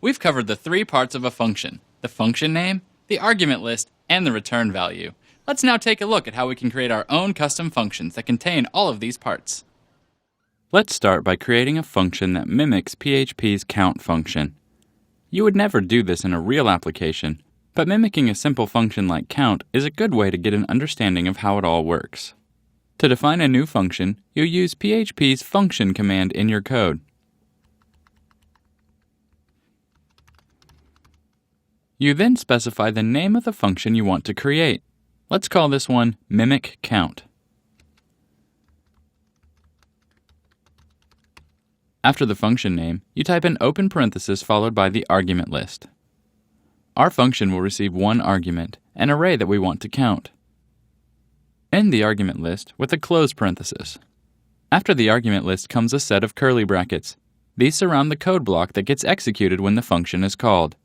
we've covered the three parts of a function: the function name, the argument list, and the return value. Let's now take a look at how we can create our own custom functions that contain all of these parts. Let's start by creating a function that mimics PHP's count function. You would never do this in a real application, but mimicking a simple function like count is a good way to get an understanding of how it all works. To define a new function, you'll use PHP's function command in your code. You then specify the name of the function you want to create. Let's call this one mimic count. After the function name, you type an open parenthesis followed by the argument list. Our function will receive one argument, an array that we want to count. End the argument list with a close parenthesis. After the argument list comes a set of curly brackets. These surround the code block that gets executed when the function is called.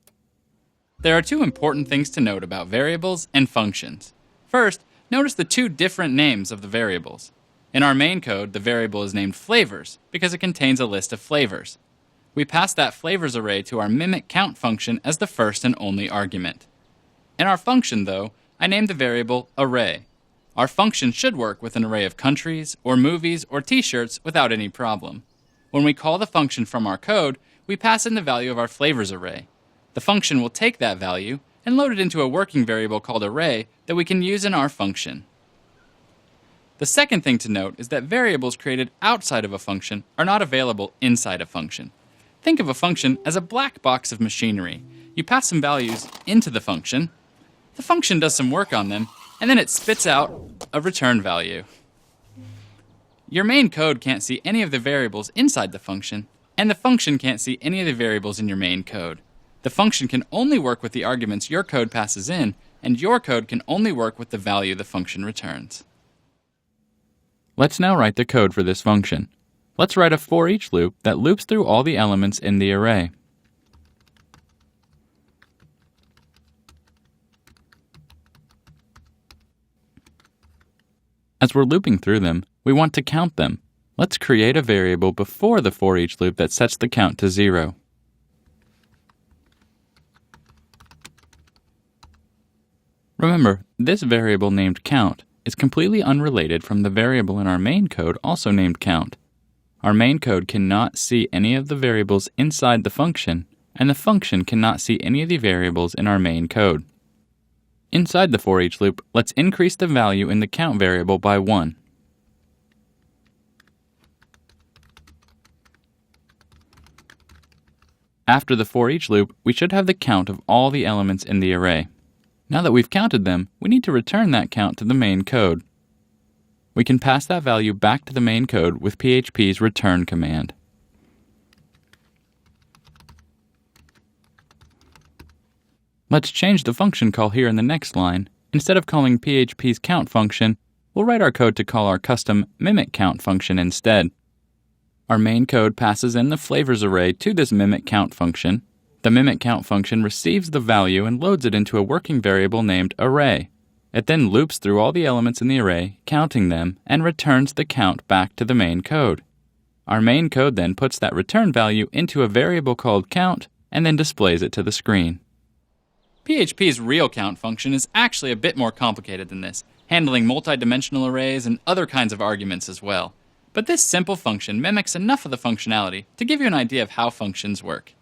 There are two important things to note about variables and functions. First, notice the two different names of the variables. In our main code, the variable is named flavors because it contains a list of flavors. We pass that flavors array to our mimic count function as the first and only argument. In our function, though, I named the variable array. Our function should work with an array of countries, or movies, or t-shirts without any problem. When we call the function from our code, we pass in the value of our flavors array. The function will take that value and load it into a working variable called array that we can use in our function. The second thing to note is that variables created outside of a function are not available inside a function. Think of a function as a black box of machinery. You pass some values into the function does some work on them, and then it spits out a return value. Your main code can't see any of the variables inside the function, and the function can't see any of the variables in your main code. The function can only work with the arguments your code passes in, and your code can only work with the value the function returns. Let's now write the code for this function. Let's write a for each loop that loops through all the elements in the array. As we're looping through them, we want to count them. Let's create a variable before the for each loop that sets the count to 0. Remember, this variable named count is completely unrelated from the variable in our main code also named count. Our main code cannot see any of the variables inside the function, and the function cannot see any of the variables in our main code. Inside the for each loop, let's increase the value in the count variable by 1. After the for each loop, we should have the count of all the elements in the array. Now that we've counted them, we need to return that count to the main code. We can pass that value back to the main code with PHP's return command. Let's change the function call here in the next line. Instead of calling PHP's count function, we'll write our code to call our custom mimic count function instead. Our main code passes in the flavors array to this mimic count function. The mimic count function receives the value and loads it into a working variable named array. It then loops through all the elements in the array, counting them, and returns the count back to the main code. Our main code then puts that return value into a variable called count and then displays it to the screen. PHP's real count function is actually a bit more complicated than this, handling multi-dimensional arrays and other kinds of arguments as well. But this simple function mimics enough of the functionality to give you an idea of how functions work.